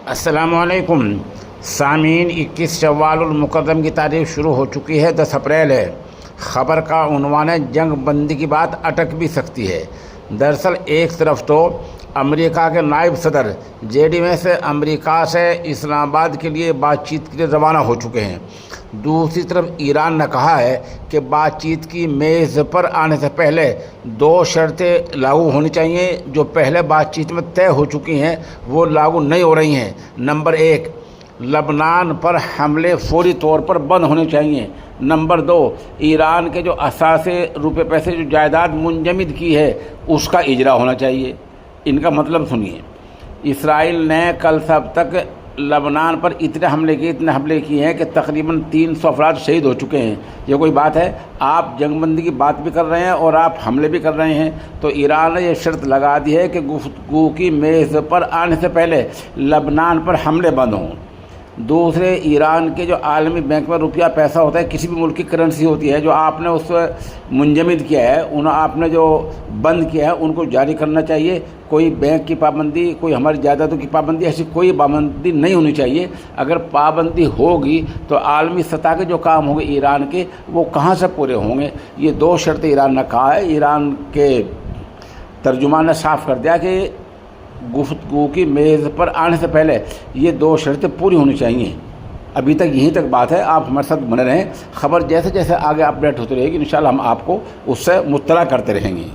السلام علیکم سامعین، 21 شوال المقدم کی تاریخ شروع ہو چکی ہے، 10 اپریل ہے۔ خبر کا عنوان ہے جنگ بندی کی بات اٹک بھی سکتی ہے۔ دراصل ایک طرف تو امریکہ کے نائب صدر JD وینس امریکہ سے اسلام آباد کے لیے بات چیت کے لیے روانہ ہو چکے ہیں، دوسری طرف ایران نے کہا ہے کہ بات چیت کی میز پر آنے سے پہلے 2 شرطیں لاگو ہونی چاہیے جو پہلے بات چیت میں طے ہو چکی ہیں، وہ لاگو نہیں ہو رہی ہیں۔ نمبر 1، لبنان پر حملے فوری طور پر بند ہونے چاہیے۔ نمبر 2، ایران کے جو اثاثے روپے پیسے جو جائیداد منجمد کی ہے اس کا اجرا ہونا چاہیے۔ ان کا مطلب سنیے، اسرائیل نے کل سب تک لبنان پر اتنے حملے کیے ہیں کہ تقریباً 300 افراد شہید ہو چکے ہیں۔ یہ کوئی بات ہے؟ آپ جنگ بندی کی بات بھی کر رہے ہیں اور آپ حملے بھی کر رہے ہیں۔ تو ایران نے یہ شرط لگا دی ہے کہ گفتگو کی میز پر آنے سے پہلے لبنان پر حملے بند ہوں۔ دوسرے، ایران کے جو عالمی بینک میں روپیہ پیسہ ہوتا ہے، کسی بھی ملک کی کرنسی ہوتی ہے، جو آپ نے اس منجمد کیا ہے، آپ نے جو بند کیا ہے ان کو جاری کرنا چاہیے۔ کوئی بینک کی پابندی، کوئی ہماری جائیدادوں کی پابندی، ایسی کوئی پابندی نہیں ہونی چاہیے۔ اگر پابندی ہوگی تو عالمی سطح کے جو کام ہوں گے ایران کے، وہ کہاں سے پورے ہوں گے؟ یہ 2 شرطیں ایران نے کہا ہے۔ ایران کے ترجمان نے صاف کر دیا کہ گفتگو کی میز پر آنے سے پہلے یہ 2 شرطیں پوری ہونی چاہیے۔ ابھی تک یہیں تک بات ہے، آپ ہمارے ساتھ بنے رہیں۔ خبر جیسے جیسے آگے اپڈیٹ ہوتی رہے گی، انشاءاللہ ہم آپ کو اس سے مطلع کرتے رہیں گے۔